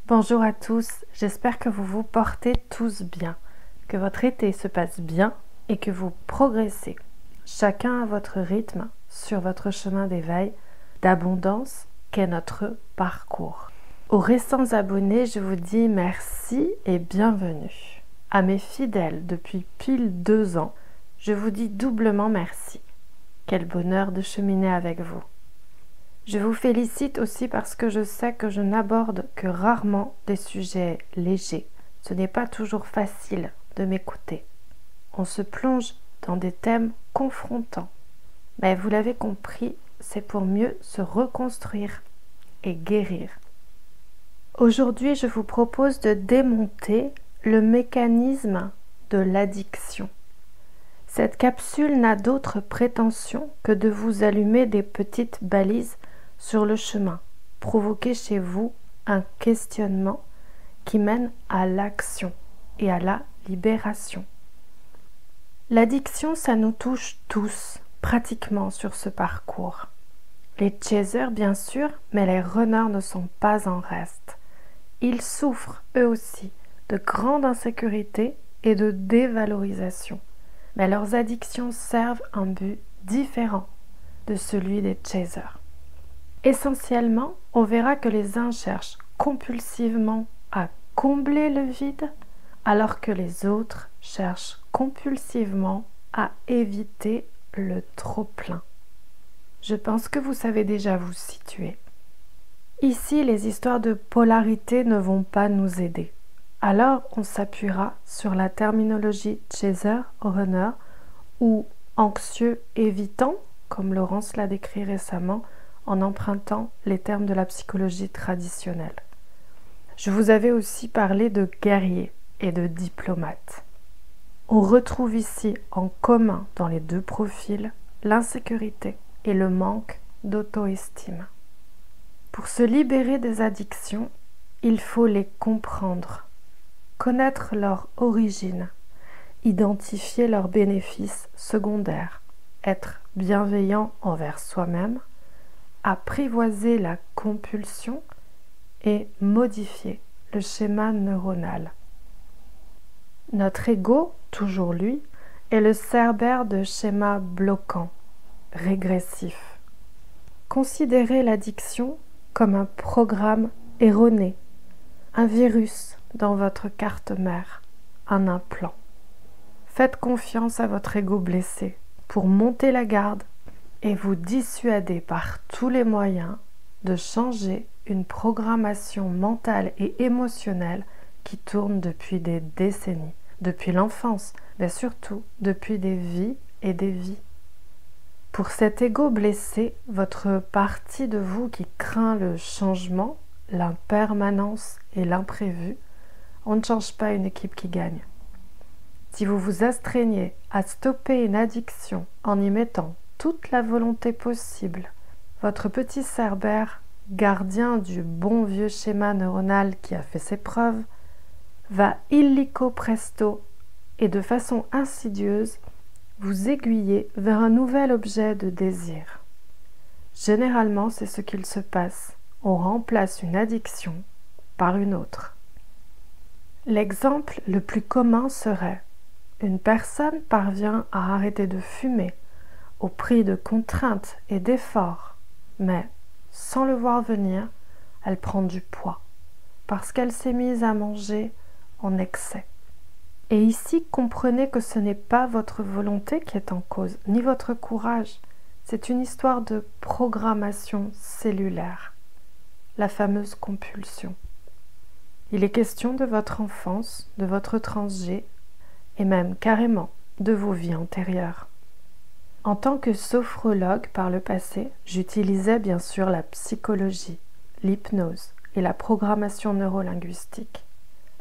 Bonjour à tous, j'espère que vous vous portez tous bien, que votre été se passe bien et que vous progressez, chacun à votre rythme, sur votre chemin d'éveil, d'abondance qu'est notre parcours. Aux récents abonnés, je vous dis merci et bienvenue. À mes fidèles depuis pile 2 ans, je vous dis doublement merci. Quel bonheur de cheminer avec vous. Je vous félicite aussi parce que je sais que je n'aborde que rarement des sujets légers. Ce n'est pas toujours facile de m'écouter. On se plonge dans des thèmes confrontants. Mais vous l'avez compris, c'est pour mieux se reconstruire et guérir. Aujourd'hui, je vous propose de démonter le mécanisme de l'addiction. Cette capsule n'a d'autre prétention que de vous allumer des petites balises sur le chemin, provoquer chez vous un questionnement qui mène à l'action et à la libération. L'addiction, ça nous touche tous, pratiquement sur ce parcours. Les chasers, bien sûr, mais les runners ne sont pas en reste. Ils souffrent, eux aussi, de grande insécurité et de dévalorisation. Mais leurs addictions servent un but différent de celui des chasers. Essentiellement, on verra que les uns cherchent compulsivement à combler le vide, alors que les autres cherchent compulsivement à éviter le trop-plein. Je pense que vous savez déjà vous situer. Ici, les histoires de polarité ne vont pas nous aider. Alors, on s'appuiera sur la terminologie chaser, runner ou anxieux évitant, comme Laurence l'a décrit récemment, en empruntant les termes de la psychologie traditionnelle. Je vous avais aussi parlé de guerrier et de diplomate. On retrouve ici en commun dans les deux profils l'insécurité et le manque d'auto-estime. Pour se libérer des addictions, il faut les comprendre, connaître leur origine, identifier leurs bénéfices secondaires, être bienveillant envers soi-même, apprivoiser la compulsion et modifier le schéma neuronal. Notre ego, toujours lui, est le cerbère de schémas bloquants, régressifs. Considérez l'addiction comme un programme erroné, un virus dans votre carte mère, un implant. Faites confiance à votre ego blessé pour monter la garde et vous dissuader par tous les moyens de changer une programmation mentale et émotionnelle qui tourne depuis des décennies, depuis l'enfance, mais surtout depuis des vies et des vies. Pour cet ego blessé, votre partie de vous qui craint le changement, l'impermanence et l'imprévu, on ne change pas une équipe qui gagne. Si vous vous astreignez à stopper une addiction en y mettant toute la volonté possible, votre petit cerbère, gardien du bon vieux schéma neuronal qui a fait ses preuves, va illico presto et de façon insidieuse vous aiguiller vers un nouvel objet de désir. Généralement, c'est ce qu'il se passe. On remplace une addiction par une autre. L'exemple le plus commun serait: une personne parvient à arrêter de fumer au prix de contraintes et d'efforts, mais sans le voir venir, elle prend du poids parce qu'elle s'est mise à manger en excès. Et ici, comprenez que ce n'est pas votre volonté qui est en cause, ni votre courage. C'est une histoire de programmation cellulaire, la fameuse compulsion. Il est question de votre enfance, de votre transgé, et même carrément de vos vies antérieures. En tant que sophrologue par le passé, j'utilisais bien sûr la psychologie, l'hypnose et la programmation neurolinguistique.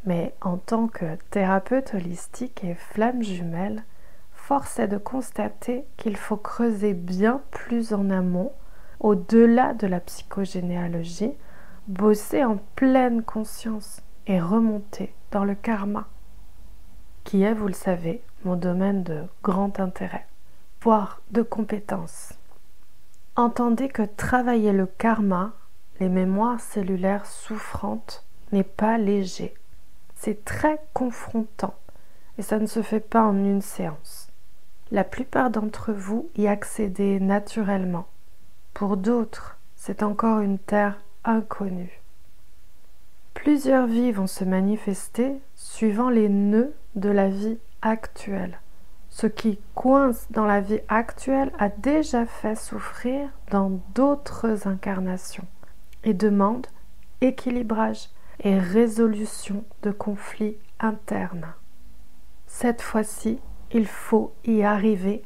Mais en tant que thérapeute holistique et flamme jumelle, force est de constater qu'il faut creuser bien plus en amont, au-delà de la psychogénéalogie, bosser en pleine conscience et remonter dans le karma, qui est, vous le savez, mon domaine de grand intérêt, voire de compétence. Entendez que travailler le karma, les mémoires cellulaires souffrantes, n'est pas léger. C'est très confrontant et ça ne se fait pas en une séance. La plupart d'entre vous y accédez naturellement. Pour d'autres, c'est encore une terre inconnue. Plusieurs vies vont se manifester suivant les nœuds de la vie actuelle. Ce qui coince dans la vie actuelle a déjà fait souffrir dans d'autres incarnations et demande équilibrage et résolution de conflits internes. Cette fois-ci, il faut y arriver,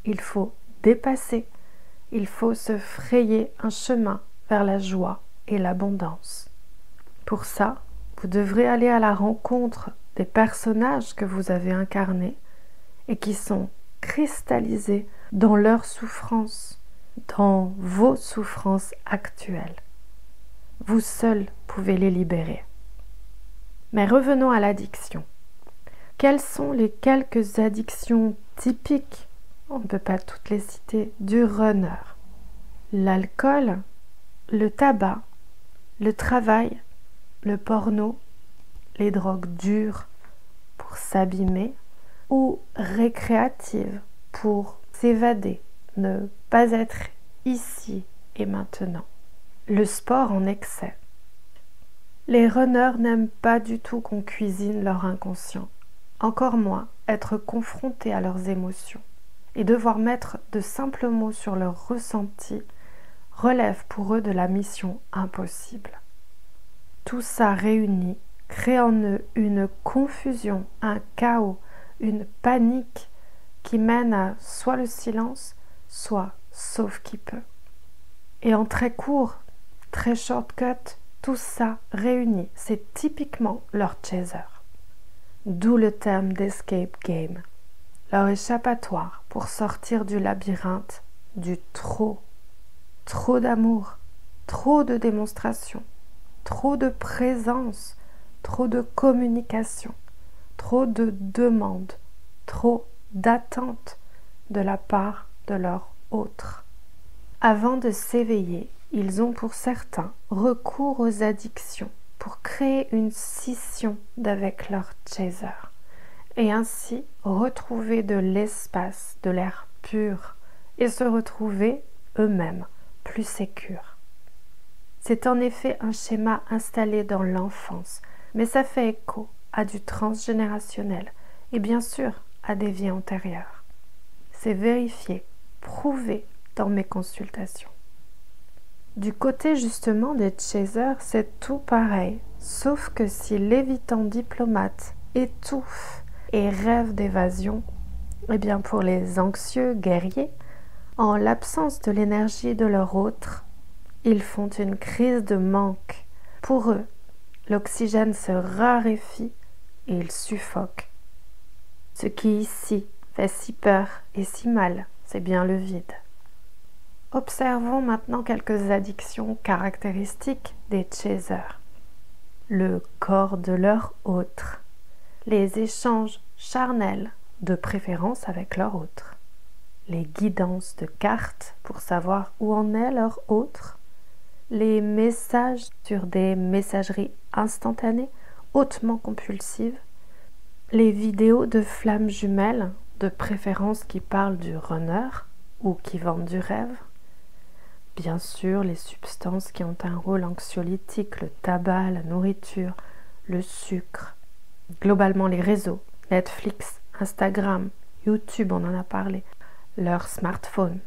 il faut dépasser, il faut se frayer un chemin vers la joie et l'abondance. Pour ça, vous devrez aller à la rencontre des personnages que vous avez incarnés et qui sont cristallisés dans leurs souffrances, dans vos souffrances actuelles. Vous seul pouvez les libérer. Mais revenons à l'addiction. Quelles sont les quelques addictions typiques, on ne peut pas toutes les citer, du runner? L'alcool, le tabac, le travail, le porno, les drogues dures pour s'abîmer ou récréatives pour s'évader, ne pas être ici et maintenant. Le sport en excès. Les runners n'aiment pas du tout qu'on cuisine leur inconscient, encore moins être confrontés à leurs émotions, et devoir mettre de simples mots sur leurs ressentis relève pour eux de la mission impossible. Tout ça réuni crée en eux une confusion, un chaos, une panique qui mène à soit le silence, soit sauf qui peut. Et en très court, très shortcut, tout ça réuni, c'est typiquement leur chaser. D'où le terme d'escape game, leur échappatoire pour sortir du labyrinthe du trop. Trop d'amour, trop de démonstration, trop de présence, trop de communication, trop de demandes, trop d'attentes de la part de leur autre. Avant de s'éveiller, ils ont pour certains recours aux addictions pour créer une scission d'avec leur chaser et ainsi retrouver de l'espace, de l'air pur et se retrouver eux-mêmes plus sécures. C'est en effet un schéma installé dans l'enfance, mais ça fait écho à du transgénérationnel et bien sûr à des vies antérieures. C'est vérifié, prouvé dans mes consultations. Du côté justement des chasers, c'est tout pareil, sauf que si l'évitant diplomate étouffe et rêve d'évasion, eh bien pour les anxieux guerriers, en l'absence de l'énergie de leur autre, ils font une crise de manque. Pour eux, l'oxygène se raréfie et ils suffoquent. Ce qui ici fait si peur et si mal, c'est bien le vide. Observons maintenant quelques addictions caractéristiques des chasers. Le corps de leur autre, les échanges charnels, de préférence avec leur autre, les guidances de cartes pour savoir où en est leur autre, les messages sur des messageries instantanées hautement compulsives, les vidéos de flammes jumelles, de préférence qui parlent du runner ou qui vendent du rêve, bien sûr les substances qui ont un rôle anxiolytique, le tabac, la nourriture, le sucre, globalement les réseaux, Netflix, Instagram, YouTube, on en a parlé, leur smartphone,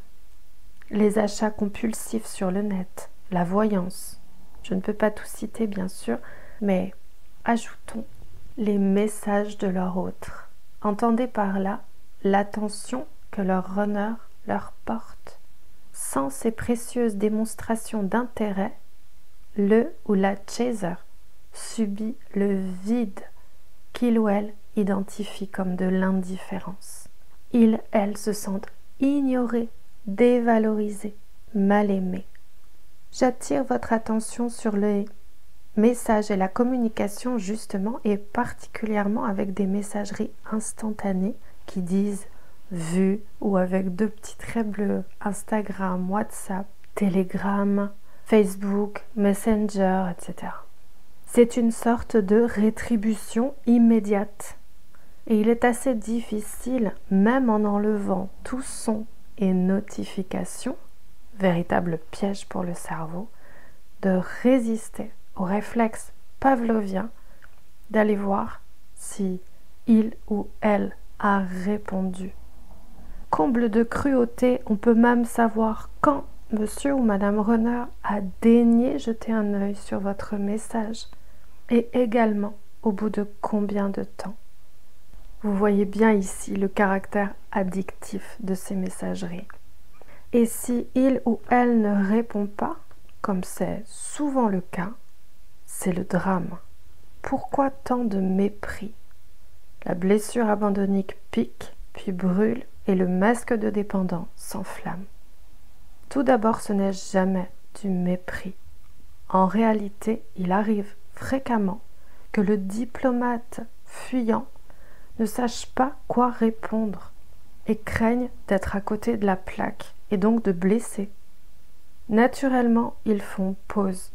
les achats compulsifs sur le net, la voyance, je ne peux pas tout citer bien sûr, mais ajoutons les messages de leur autre. Entendez par là l'attention que leur runner leur porte. Sans ces précieuses démonstrations d'intérêt, le ou la chaser subit le vide qu'il ou elle identifie comme de l'indifférence. Ils, elles se sentent ignorés, dévalorisés, mal aimés. J'attire votre attention sur les messages et la communication justement et particulièrement avec des messageries instantanées qui disent vu ou avec deux petits traits bleus, Instagram, WhatsApp, Telegram, Facebook, Messenger, etc. C'est une sorte de rétribution immédiate. Et il est assez difficile, même en enlevant tout son et notification, véritable piège pour le cerveau, de résister au réflexe pavlovien d'aller voir si il ou elle a répondu. Comble de cruauté, on peut même savoir quand monsieur ou madame Renard a daigné jeter un œil sur votre message et également au bout de combien de temps. Vous voyez bien ici le caractère addictif de ces messageries. Et si il ou elle ne répond pas, comme c'est souvent le cas, c'est le drame. Pourquoi tant de mépris? La blessure abandonnique pique, puis brûle, et le masque de dépendant s'enflamme. Tout d'abord, ce n'est jamais du mépris. En réalité, il arrive fréquemment que le diplomate fuyant ne sache pas quoi répondre et craigne d'être à côté de la plaque et donc de blesser. Naturellement, ils font pause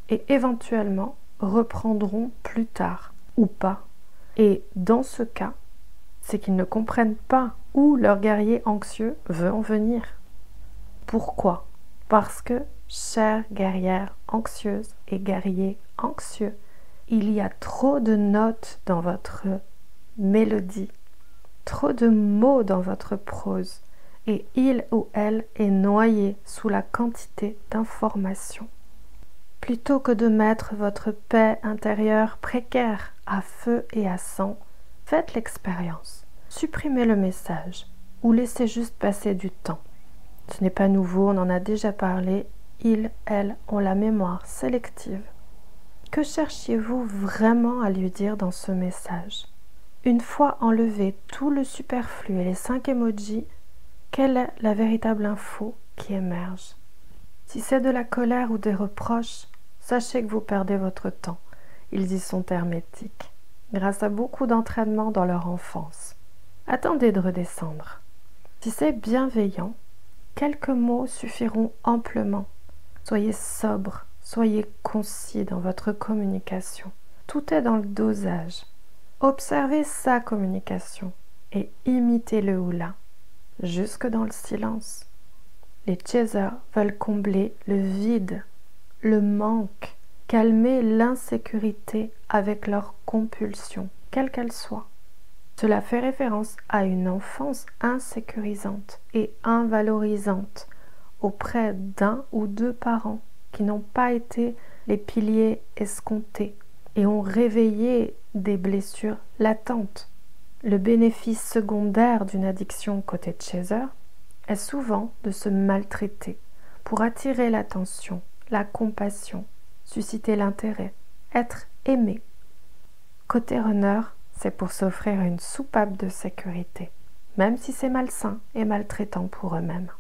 et éventuellement reprendront plus tard ou pas. Et dans ce cas, c'est qu'ils ne comprennent pas où leur guerrier anxieux veut en venir. Pourquoi? Parce que, chère guerrière anxieuse et guerrier anxieux, il y a trop de notes dans votre mélodie, trop de mots dans votre prose, et il ou elle est noyé sous la quantité d'informations. Plutôt que de mettre votre paix intérieure précaire à feu et à sang, faites l'expérience. Supprimez le message ou laissez juste passer du temps. Ce n'est pas nouveau, on en a déjà parlé. Ils, elles ont la mémoire sélective. Que cherchiez-vous vraiment à lui dire dans ce message? Une fois enlevé tout le superflu et les 5 emojis, quelle est la véritable info qui émerge? Si c'est de la colère ou des reproches, sachez que vous perdez votre temps. Ils y sont hermétiques, grâce à beaucoup d'entraînement dans leur enfance. Attendez de redescendre. Si c'est bienveillant, quelques mots suffiront amplement. Soyez sobre, soyez concis dans votre communication. Tout est dans le dosage. Observez sa communication et imitez le ou la, jusque dans le silence. Les chasers veulent combler le vide, le manque, calmer l'insécurité avec leur compulsion, quelle qu'elle soit. Cela fait référence à une enfance insécurisante et invalorisante auprès d'un ou deux parents qui n'ont pas été les piliers escomptés et ont réveillé des blessures latentes. Le bénéfice secondaire d'une addiction côté chaser est souvent de se maltraiter pour attirer l'attention, la compassion, susciter l'intérêt, être aimé. Côté runner, c'est pour s'offrir une soupape de sécurité, même si c'est malsain et maltraitant pour eux-mêmes.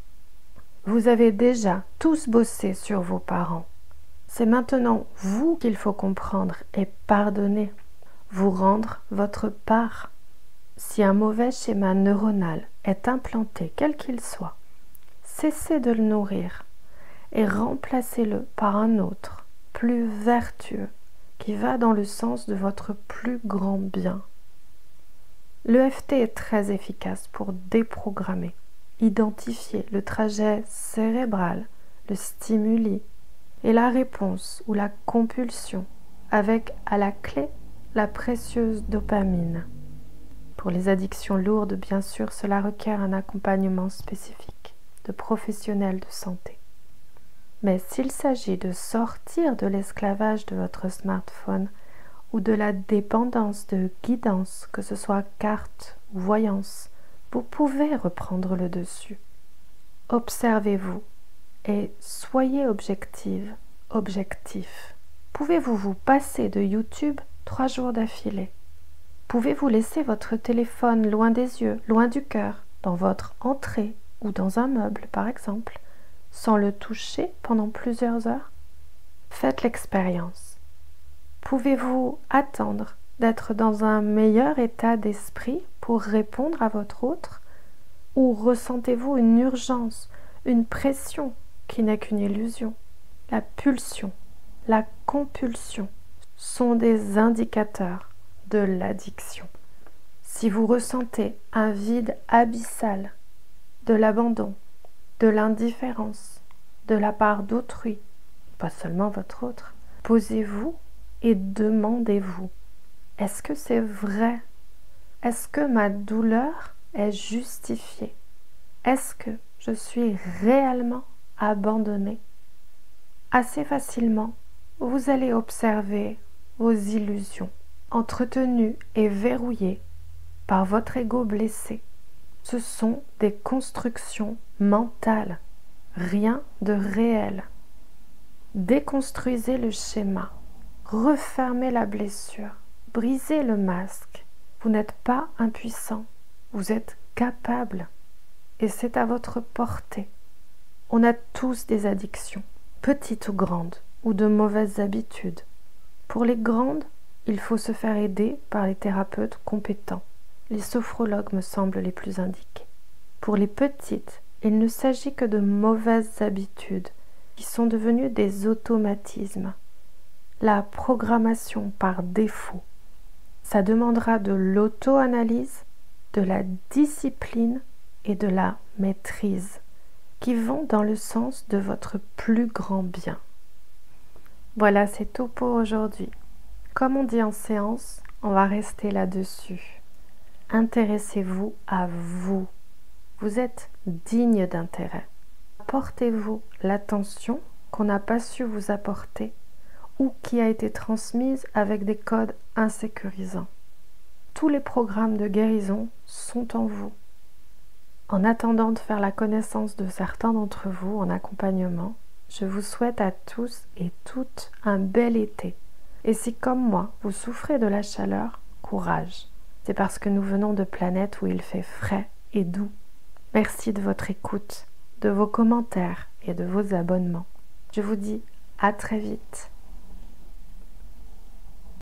Vous avez déjà tous bossé sur vos parents. C'est maintenant vous qu'il faut comprendre et pardonner, vous rendre votre part. Si un mauvais schéma neuronal est implanté, quel qu'il soit, cessez de le nourrir et remplacez-le par un autre, plus vertueux, qui va dans le sens de votre plus grand bien. L'EFT est très efficace pour déprogrammer, identifier le trajet cérébral, le stimuli et la réponse ou la compulsion, avec à la clé la précieuse dopamine. Pour les addictions lourdes, bien sûr, cela requiert un accompagnement spécifique de professionnels de santé. Mais s'il s'agit de sortir de l'esclavage de votre smartphone ou de la dépendance de guidance, que ce soit carte ou voyance, vous pouvez reprendre le dessus. Observez-vous et soyez objective, objectif. Pouvez-vous vous passer de YouTube 3 jours d'affilée? Pouvez-vous laisser votre téléphone loin des yeux, loin du cœur, dans votre entrée ou dans un meuble par exemple, sans le toucher pendant plusieurs heures? Faites l'expérience. Pouvez-vous attendre d'être dans un meilleur état d'esprit pour répondre à votre autre? Ou ressentez-vous une urgence, une pression qui n'est qu'une illusion? La pulsion, la compulsion, sont des indicateurs de l'addiction. Si vous ressentez un vide abyssal, de l'abandon, de l'indifférence, de la part d'autrui, pas seulement votre autre, posez-vous et demandez-vous, est-ce que c'est vrai? Est-ce que ma douleur est justifiée? Est-ce que je suis réellement abandonnée? Assez facilement, vous allez observer vos illusions, entretenues et verrouillées par votre ego blessé. Ce sont des constructions mentales, rien de réel. Déconstruisez le schéma, refermez la blessure, brisez le masque. Vous n'êtes pas impuissant, vous êtes capable et c'est à votre portée. On a tous des addictions, petites ou grandes, ou de mauvaises habitudes. Pour les grandes, il faut se faire aider par les thérapeutes compétents. Les sophrologues me semblent les plus indiqués. Pour les petites, il ne s'agit que de mauvaises habitudes qui sont devenues des automatismes. La programmation par défaut. Ça demandera de l'auto-analyse, de la discipline et de la maîtrise qui vont dans le sens de votre plus grand bien. Voilà, c'est tout pour aujourd'hui. Comme on dit en séance, on va rester là-dessus. Intéressez-vous à vous. Vous êtes digne d'intérêt. Apportez-vous l'attention qu'on n'a pas su vous apporter ou qui a été transmise avec des codes insécurisants. Tous les programmes de guérison sont en vous. En attendant de faire la connaissance de certains d'entre vous en accompagnement, je vous souhaite à tous et toutes un bel été. Et si, comme moi, vous souffrez de la chaleur, courage. C'est parce que nous venons de planètes où il fait frais et doux. Merci de votre écoute, de vos commentaires et de vos abonnements. Je vous dis à très vite.